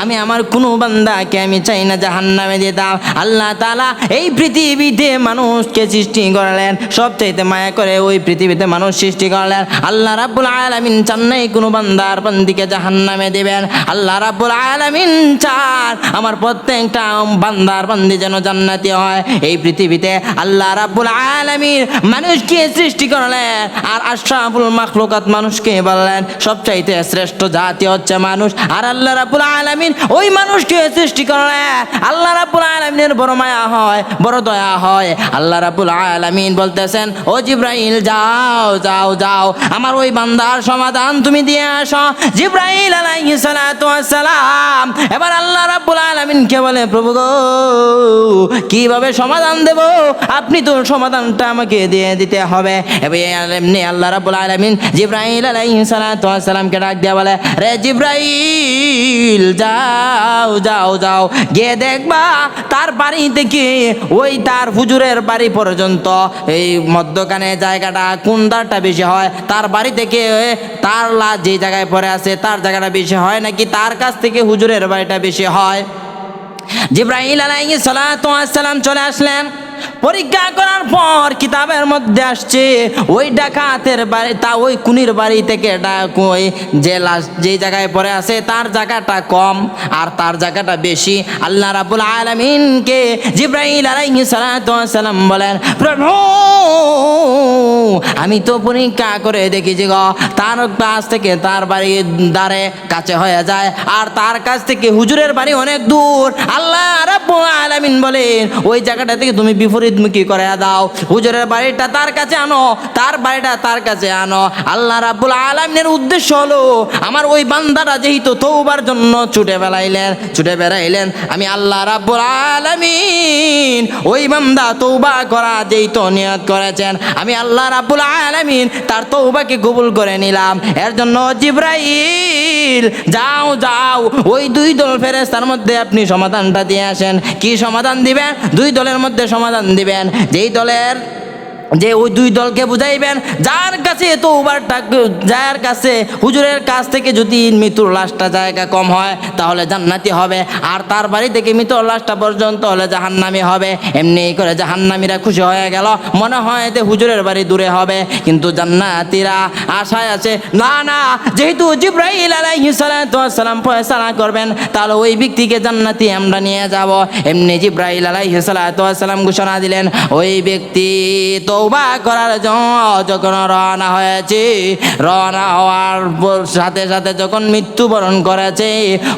আমি আমার কোনো বান্দাকে আমি চাই না জাহান্নামে যেতাম। আল্লাহ তাআলা এই পৃথিবীতে মানুষকে সৃষ্টি করলেন, সবচাইতে মায়া করে ওই পৃথিবীতে মানুষ সৃষ্টি করলেন। আল্লাহ রাব্বুল আলামিন চান নাই কোনো বান্দার বান্দিকে জাহান্নামে দেবেন। আল্লাহ রাব্বুল আলামিন চান আমার প্রত্যেকটা বান্দার বান্দি যেন জান্নাতি হয়। এই পৃথিবীতে আল্লাহ রাব্বুল আলামিন মানুষকে সৃষ্টি করলেন, আর আশরাফুল মাখলুকাত মানুষকে বললেন সবচাইতে শ্রেষ্ঠ জাতি হচ্ছে মানুষ। আর আল্লাহ রাব্বুল আলামিন ওই মানুষকে সৃষ্টি করলেন। আল্লাহ রাব্বুল আলামিনের বড় মায়া হয়, বড় দয়া হয়। আল্লাহ রাব্বুল আলামিন বলতেছেন, ও জিব্রাইল যাও যাও যাও আমার ওই বান্দার সমাধান তুমি দিয়ে আসো। জিব্রাইল আলাইহিস সালাতু ওয়াস সালাম এবার আল্লাহ রাব্বুল আলামিনকে বলে, প্রভু গো কিভাবে সমাধান দেব? আপনি তো সমাধানটা আমাকে দিয়ে দিতে হবে। এমনি আল্লাহ রাব্বুল আলামিন জিব্রাইল আলাইহিস সালাতু ওয়াস সালামকে ডাক দিয়া বলে, রে জিব্রাইল যাও যাও যাও গিয়ে দেখবা তার বাড়ি থেকে ওই তার হুজুরের বাড়ি পর্যন্ত এই মধ্যখানে জায়গাটা কোন দ্বারটা বেশি হয়? তার বাড়ি থেকে তার লাশ যে জায়গায় পড়ে আছে তার জায়গাটা বেশি হয়, নাকি তার কাছ থেকে হুজুরের বাড়িটা বেশি হয়? জিব্রাইল আলাইহিস সালাতু ওয়াস সালাম চলে আসলেন। পরীক্ষা করার পর কিতাবের মধ্যে আসছে ওই ডাকাতের বাড়ি, তা ওই কুনির বাড়ি থেকে ওই যে লাশ যে জায়গায় পড়ে আছে তার জায়গাটা কম আর তার জায়গাটা বেশি। আল্লাহ রাব্বুল আলামিনকে জিব্রাইল আলাইহিস সালাতু ওয়াস সালাম বলেন, প্রভু আমি তো পরীক্ষা করে দেখেছি গো, তার কাছ থেকে তার বাড়ি দ্বারে কাছে হয়ে যায়, আর তার কাছ থেকে হুজুরের বাড়ি অনেক দূর। আল্লাহ রাব্বুল আলামিন বলেন ওই জায়গাটা থেকে তুমি বিপরীতমুখী করে দাও, হুজুরের বাড়িটা তার কাছে আনো, তার বাড়িটা তার কাছে আনো। আল্লাহ রাব্বুল আলামিনের উদ্দেশ্য হলো আমার ওই বান্দাটা যেহেতু তওবার জন্য ছুটে বেড়াইলেন, আমি আল্লাহ রাব্বুল আলামিন ওই বান্দা তওবা করা যেহেতু নিয়ত করেছেন, আমি আল্লাহ রাব্বুল আলামিন তার তওবাকে কবুল করে নিলাম। এর জন্য জিব্রাইল যাও যাও ওই দুই দল ফেরেশতার মধ্যে আপনি সমাধানটা দিয়ে আসেন। কি সমাধান দিবেন? দুই দলের মধ্যে সমাধান দিবেন। যেই দলের যে ওই দুই দলকে বুঝাইবেন যার কাছে তওবারটা, যার কাছে হুজুরের কাছ থেকে যদি মৃত্যুর লাশটা জায়গা কম হয় তাহলে জান্নাতি হবে, আর তার বাড়ি থেকে মৃত্যুর লাশটা পর্যন্ত হলে জাহান্নামী হবে। এমনি করে জাহান্নামীরা খুশি হয়ে গেল, মনে হয় যে হুজুরের বাড়ি দূরে হবে, কিন্তু জান্নাতীরা আশায় আছে না না, যেহেতু জিব্রাইল আলাইহিস সালাতু ওয়াস সালাম ফয়সালা করবেন তাহলে ওই ব্যক্তিকে জান্নাতি আমরা নিয়ে যাব। এমনি জিব্রাইল আলাইহিস সালাতু ওয়াস সালাম ঘোষণা দিলেন, ওই ব্যক্তি তওবা করার জন্য যখন রওনা হয়েছে, রওনা হওয়ার সাথে সাথে যখন মৃত্যুবরণ করেছে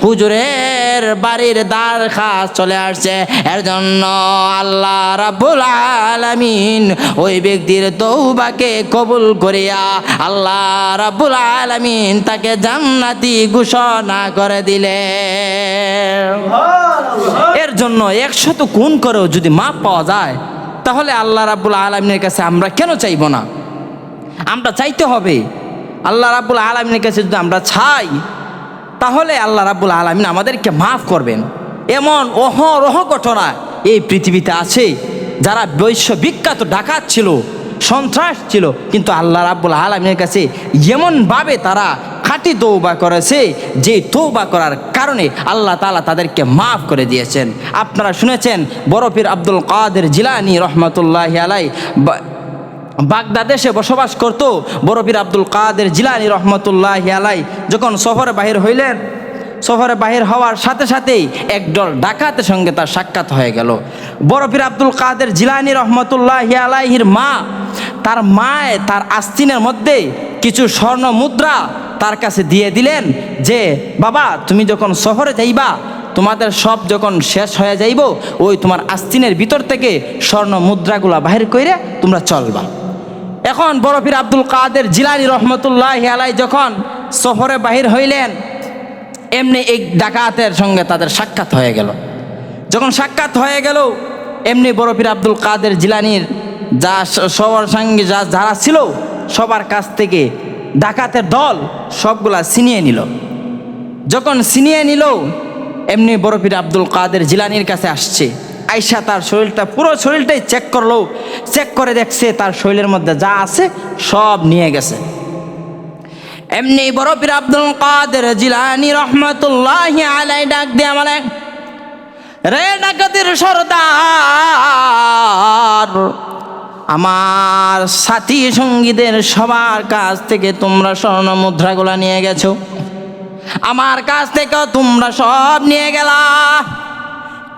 হুজুরের বাড়ির দ্বার খাস চলে আসছে। এর জন্য আল্লাহ রাব্বুল আলামিন ওই ব্যক্তির তওবাকে কবুল করিয়া আল্লাহ রাব্বুল আলামিন তাকে জান্নাতি ঘোষণা করে দিলেন। এর জন্য 100 গুণ করেও যদি মাপ পাওয়া যায় তাহলে আল্লাহ রাব্বুল আলামিনের কাছে আমরা কেন চাইব না? আমরা চাইতে হবে। আল্লাহ রাব্বুল আলামিনের কাছে যদি আমরা চাই তাহলে আল্লাহ রাব্বুল আলামিন আমাদেরকে মাফ করবেন। এমন অহরহ ঘটনা এই পৃথিবীতে আছে যারা বিশ্ববিখ্যাত ডাকাত ছিল, সন্ত্রাস ছিল, কিন্তু আল্লাহ রাব্বুল আলামিনের কাছে এমনভাবে তারা খাঁটি তওবা করেছে যে তওবা করার কারণে আল্লাহ তাআলা তাদেরকে মাফ করে দিয়েছেন। আপনারা শুনেছেন বড় পীর আব্দুল কাদের জিলানী রহমতুল্লাহি আলাইহি বাগদাদেশে বসবাস করত। বড় পীর আব্দুল কাদের জিলানী রহমতুল্লাহি আলাইহি যখন সফরে বাহির হইলেন, সফরে বাহির হওয়ার সাথে সাথেই একদল ডাকাতের সঙ্গে তার সাক্ষাৎ হয়ে গেল। বড় পীর আব্দুল কাদের জিলানী রহমতুল্লাহি আলাইহির মা, তার মায়ে তার আস্তিনের মধ্যে কিছু স্বর্ণ মুদ্রা তার কাছে দিয়ে দিলেন যে বাবা তুমি যখন শহরে যাইবা, তোমাদের সব যখন শেষ হয়ে যাইব, ওই তোমার আস্তিনের ভিতর থেকে স্বর্ণ মুদ্রাগুলা বাহির কইরা তোমরা চলবা। এখন বড় পীর আব্দুল কাদের জিলানী রহমতুল্লাহি আলাইহি যখন শহরে বাহির হইলেন, এমনি এই ডাকাতের সঙ্গে তাদের সাক্ষাৎ হয়ে গেল। যখন সাক্ষাৎ হয়ে গেল, এমনি বড় পীর আব্দুল কাদের জিলানীর যা সবার সঙ্গে যারা ছিল সবার কাছ থেকে ডাকাতের দল সবগুলা ছিনিয়ে নিল। যখন ছিনিয়ে নিল, এমনি বড় পীর আব্দুল কাদের জিলানির কাছে আসছে। আয়সা তার শরীরটা, পুরো শরীরটাই চেক করলো। চেক করে দেখছে তার শরীরের মধ্যে যা আছে সব নিয়ে গেছে। এমনি বড় পীর আব্দুল কাদের জিলানী রহমাতুল্লাহি আলাইহি ডাক দিয়ে বলে, রে ডাকাতের সর্দার, আমার সাথী সঙ্গীদের সবার কাছ থেকে তোমরা স্বর্ণ মুদ্রাগুলা নিয়ে গেছো, আমার কাছ থেকে তোমরা সব নিয়ে গেলা,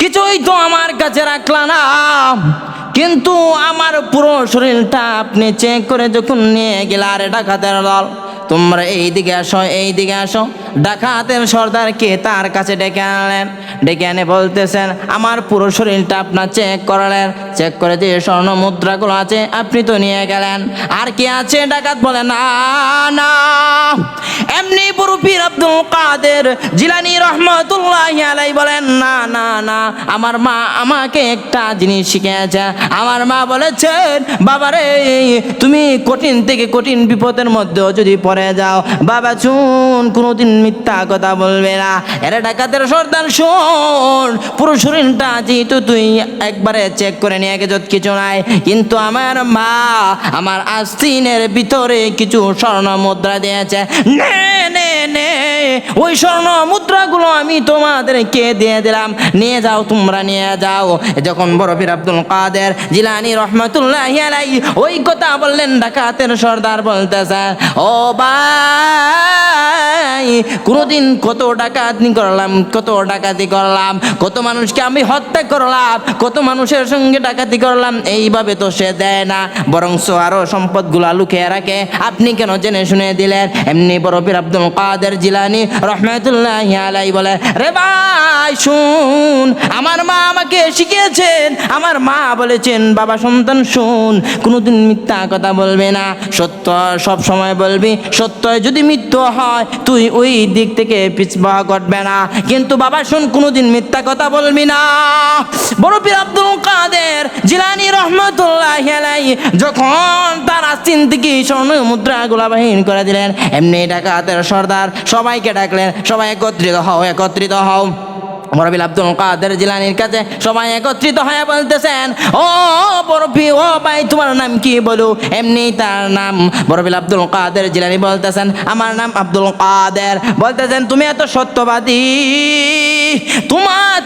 কিছুই তো আমার কাছে রাখলা না। কিন্তু আমার পুরো শরীরটা আপনি চেক করে যখন নিয়ে গেলা, রে ডাকাতের দল, তোমরা এই দিকে আসো, এই দিকে আসো। ডাকাতের সর্দারকে তার কাছে ডেকে আনলেন। ডেকে এনে বলতেছেন, আমার পুরো শরীরটা আপনার চেক করলেন, চেক করে যে স্বর্ণ মুদ্রাগুলো আছে আপনি তো নিয়ে গেলেন, আর কি আছে? ডাকাত বলে, না না। এমনি বড় পীর আব্দুল কাদের জিলানী রহমাতুল্লাহি আলাইহি বলেন, না না না, আমার মা আমাকে একটা জিনিস শিখিয়েছে। আমার মা বলেছেন, বাবারে তুমি কঠিন থেকে কঠিন বিপদের মধ্যেও যদি পড়ে যাও, বাবা শুন, কোনোদিন মিথ্যা কথা বলবে না। এরা ডাকাতের সর্দার শোন, পুরো শরীরটা যেহেতু তুই একবারে চেক করে নিয়ে গেছ, কিছু নাই, কিন্তু আমার মা আমার আস্তিনের ভিতরে কিছু স্বর্ণ মুদ্রা দিয়েছে, নে নে নে, ওই স্বর্ণ মুদ্রাগুলো আমি তোমাদেরকে দিয়ে দিলাম, নিয়ে যাও, তোমরা নিয়ে যাও। যখন বড় পীর আব্দুল কাদের জিলানী রহমাতুল্লাহি আলাইহি ওই কথা বললেন, ডাকাতের সর্দার বলতেছে, ও ভাই, কোনোদিন কত ডাকাতি করলাম, কত ডাকাতি করলাম, কত মানুষকে আমি হত্যা করলাম, কত মানুষের সঙ্গে ডাকাতি করলাম, এইভাবে তো সে দেয় না, বরং আরো সম্পদগুলা লুকিয়ে রাখে, আপনি কেন জেনে শুনে দিলেন? এমনি বড় পীর আব্দুল কাদের জিলানী রহমাতুল্লাহি আলাইহি বলে, রে ভাই শুন, আমার মা আমাকে শিখিয়েছেন, আমার মা বলেছেন, বাবা সন্তান শুন, কোনোদিন মিথ্যা কথা বলবে না, সত্য সব সময় বলবি, সত্য যদি মৃত্যু হয় তুই ওই দিক থেকে পিছপা করবে না, কিন্তু বাবা শুন, কোনোদিন মিথ্যা কথা বলবি না। বড় পীর আব্দুল কাদের জিলানী রহমাতুল্লাহি আলাইহি যখন তার আস্তিন থেকে স্বর্ণ মুদ্রাগুলা বাহির করে দিলেন, এমনি ডাকাতের সর্দার সবাইকে ডাকলেন, সবাই একত্রিত হও, একত্রিত হও। বড় পীর আব্দুল কাদের জিলানীর কাছে সবাই একত্রিত হয়ে বলতেছেন, ও বড় পীর, ও ভাই তোমার নাম কি বলো? এমনি তার নাম বড় পীর আব্দুল কাদের জিলানী বলতেছেন, আমার নাম আব্দুল কাদের। বলতেছেন, তুমি এত সত্যবাদী,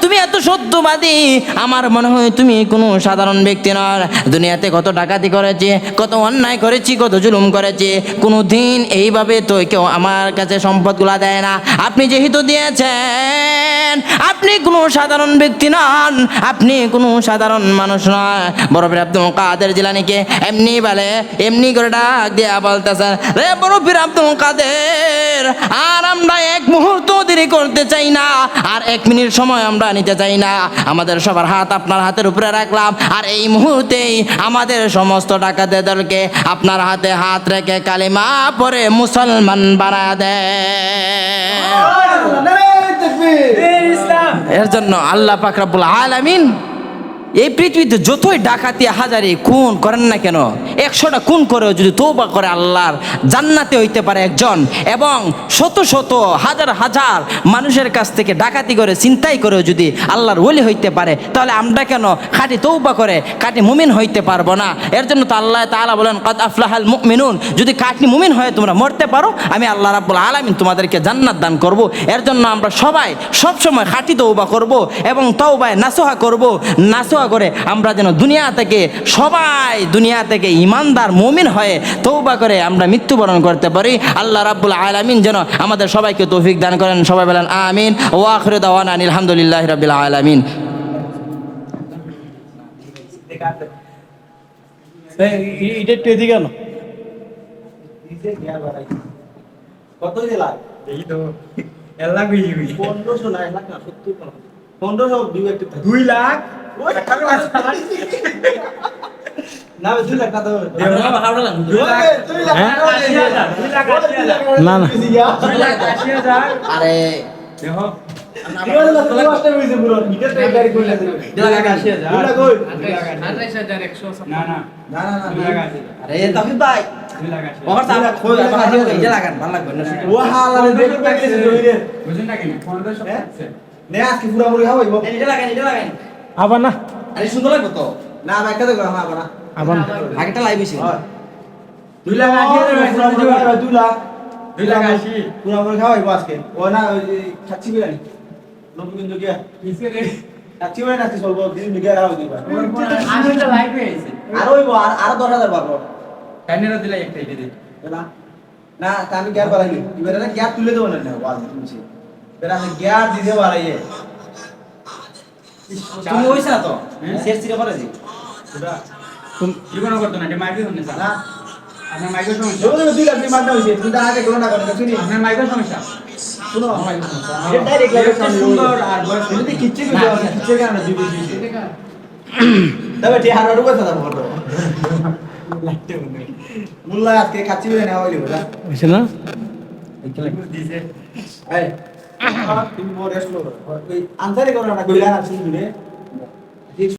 তুমি এত সত্যবাদী, আমার মনে হয় তুমি কোনো সাধারণ ব্যক্তি নয়। দুনিয়াতে কত ডাকাতি করেছি, কত অন্যায় করেছি, কত জুলুম করেছি, কোনো দিন এইভাবে তো কেউ আমার কাছে সম্পদগুলা দেয় না। আপনি যেহেতু দিয়েছেন, আপনি কোনো সাধারণ ব্যক্তি নন, আপনি কোনো সাধারণ মানুষ নয়। বড় পীর আব্দুল কাদের জিলানীকে এমনি বলে, এমনি করে ডাক দিয়া বলতেছেন, রে বড় পীর আব্দুল কাদের, আর আমরা এক মুহূর্ত দেরি করতে চাই না, আর এক মিনিট সময় আমরা নিতে চাই না, আমাদের সবার হাত আপনার হাতের উপরে রাখলাম, আর এই মুহূর্তেই আমাদের সমস্ত ডাকাতের দলকে আপনার হাতে হাত রেখে কালিমা পরে মুসলমান বানায় দেয়। এর জন্য আল্লাহ পাক রব্বুল আলামিন এই পৃথিবীতে যতই ডাকাতি হাজারি খুন করেন না কেন, 100টা খুন করেও যদি তওবা করে আল্লাহর জান্নাতে হইতে পারে একজন, এবং শত শত হাজার হাজার মানুষের কাছ থেকে ডাকাতি করে চিন্তাই করেও যদি আল্লাহর ওলি হইতে পারে, তাহলে আমরা কেন খাঁটি তওবা করে খাঁটি মুমিন হইতে পারবো না? এর জন্য তো আল্লাহ তাআলা বলেন, কাদ আফলাহাল মুমিনুন, যদি খাঁটি মুমিন হয়ে তোমরা মরতে পারো, আমি আল্লাহ রাব্বুল আলামিন তোমাদেরকে জান্নাত দান করব। এর জন্য আমরা সবাই সবসময় খাঁটি তওবা করব এবং তওবায় নাসুহা করব, নাসুহা করে আমরা যেন দুনিয়া থেকে সবাই দুনিয়া থেকে ইমানদার মুমিন হয়ে তওবা করে আমরা মৃত্যুবরণ করতে পারি। আল্লাহ রাব্বুল আলামিন যেন আমাদের সবাইকে তৌফিক দান করেন। সবাই বলেন আমিন। ওয়া আখিরু দাওয়ানা আলহামদুলিল্লাহি রাব্বিল আলামিন। এটা একটু এদিকে আনো। কত দিলা? এই তো 1 লাখ হয়ে যাবে। 1500 না 1 লাখ না 70 কোন 1500 দিও একটু 2 লাখ ওই টাকা আছে না 2 লাখ টাকা দাও দেও হাওড়া লাগ 2 লাখ 2 লাখ 80000 2 লাখ 80000 না না 2 লাখ 80000 আরে দেখো আমরা তো কষ্ট হইছে পুরো মিটার টাকা গাড়ি কইলা দেবে 2 লাখ 80000 2 লাখ কই 28100 না না না না 2 লাখ 80000 আরে তাফিদ ভাই 2 লাখ 80000 ওর সাথে খোল এটা লাগান ভালো লাগবে না ও হালালে দেখতে পাইছে দইরে বুঝুন না কেন 1500 আছে নে আজকে পুরোপুরি খাওয়াইব এটা লাগাই আবার না আরে সুন্দর লাগবে তো না আমি একটা দেখো আমার না আবার না আগেটা লাইভ হইছে 2 লাখ 80 2 লাখ 2 লাখ 80 পুরোপুরি খাওয়াইব আজকে ও না ওই খাচ্ছি বিরিয়ানি নবীগঞ্জ গিয়া খাচ্ছি বিরিয়ানি আজকে চলবো দিন গিয়া খাওয়াই দিবা আনন্দ লাইভ হয়েছে আর হইব আর 10,000 পাবো কাইনেরা দিলা একটা এটা দে না না তা আমি গ্যার বাড়াইনি এবারে না গ্যার তুলে দেবো না ওয়াজ তুলছি এবারে আমি গ্যার দিতে বাড়াইয়ে তুমি হইছে না তো শেষ সিরে করে দি ওটা জীবন করতে না এটা মাইকে শুনে স্যার না আপনার মাইকের সমস্যা যখন 2 লাখ দিয়ে মারনা হইছে তুমি তো আগে কোনো না করে শুনি আপনার মাইকের সমস্যা শুনো এটা ডাইরেক্ট লাগে সুন্দর আর বয়স তুমি কিচ্ছু কিছু কিচ্ছু কেন না দিবি তবে ঠিক হারারও কথা দাও বলো মুল্লা আজকে খাচ্ছি বিরিয়ানি খাওয়াইলি বলা হইছে না দিছে এই তুমি মোর রেস্ট করো ওই আনসারই করো না কইলা না শুনি